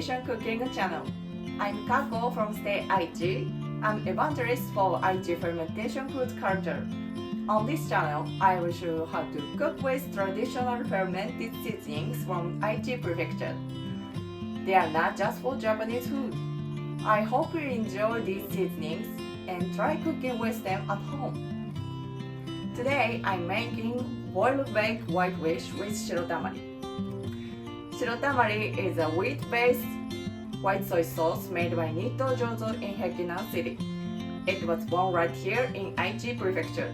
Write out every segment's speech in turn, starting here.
fermentation cooking channel. I'm Kako from Stay Aichi. I'm evangelist for Aichi fermentation food culture. On this channel, I will show you how to cook with traditional fermented seasonings from Aichi Prefecture. They are not just for Japanese food. I hope you enjoy these seasonings and try cooking with them at home. Today, I'm making boiled baked white fish with Shirotamari. Shirotamari is a wheat-based white soy sauce made by Nitto Jozo in Hekinan City. It was born right here in Aichi Prefecture.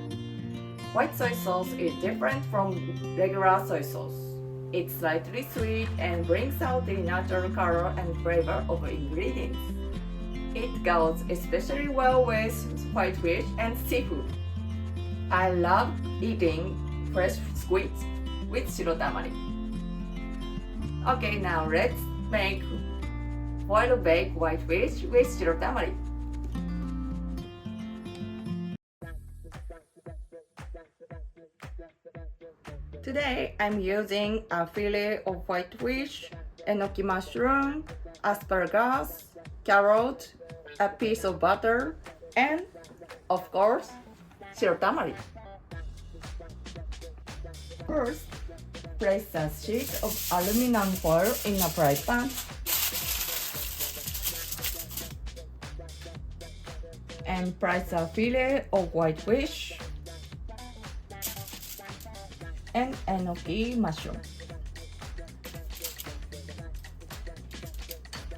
White soy sauce is different from regular soy sauce. It's slightly sweet and brings out the natural color and flavor of the ingredients. It goes especially well with white fish and seafood. I love eating fresh squid with Shirotamari. Okay, now let's make boiled baked white fish with Shirotamari. Today, I'm using a fillet of white fish, enoki mushroom, asparagus, carrot, a piece of butter, and, of course, Shirotamari. First, place a sheet of aluminum foil in a fry pan and place a fillet of white fish and enoki mushroom.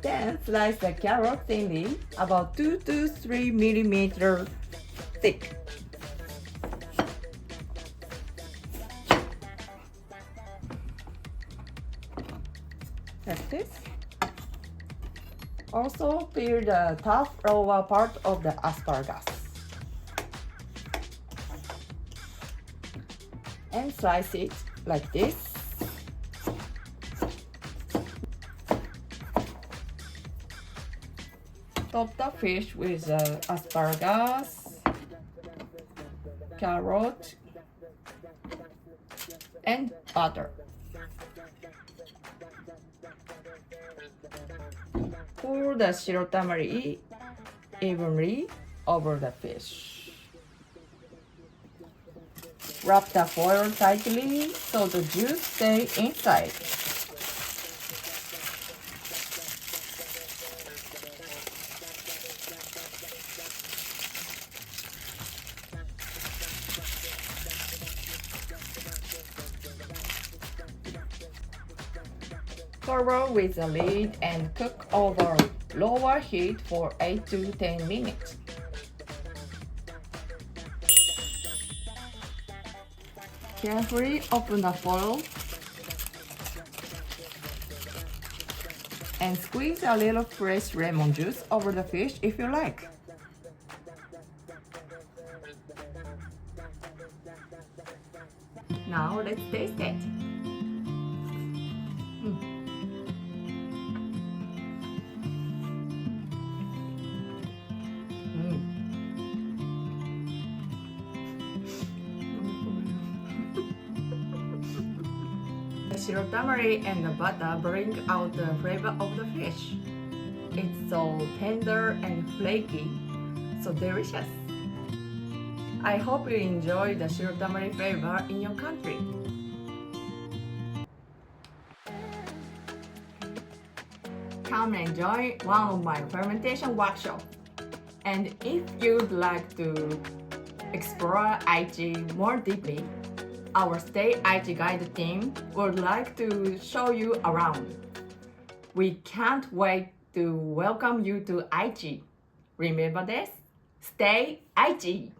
Then slice the carrot thinly, about 2 to 3 millimeters thick. Like this. Also peel the tough lower part of the asparagus and slice it like this. Top the fish with asparagus, carrot, and butter. Pour the shirotamari evenly over the fish. Wrap the foil tightly so the juice stays inside. Cover with a lid and cook over lower heat for 8 to 10 minutes. Carefully open the foil and squeeze a little fresh lemon juice over the fish if you like. Now let's taste it. The shirotamari and the butter bring out the flavor of the fish. It's so tender and flaky, so delicious. I hope you enjoy the shirotamari flavor in your country. Come and join one of my fermentation workshops. And if you'd like to explore Aichi more deeply, our Stay Aichi Guide team would like to show you around. We can't wait to welcome you to Aichi. Remember this? Stay Aichi!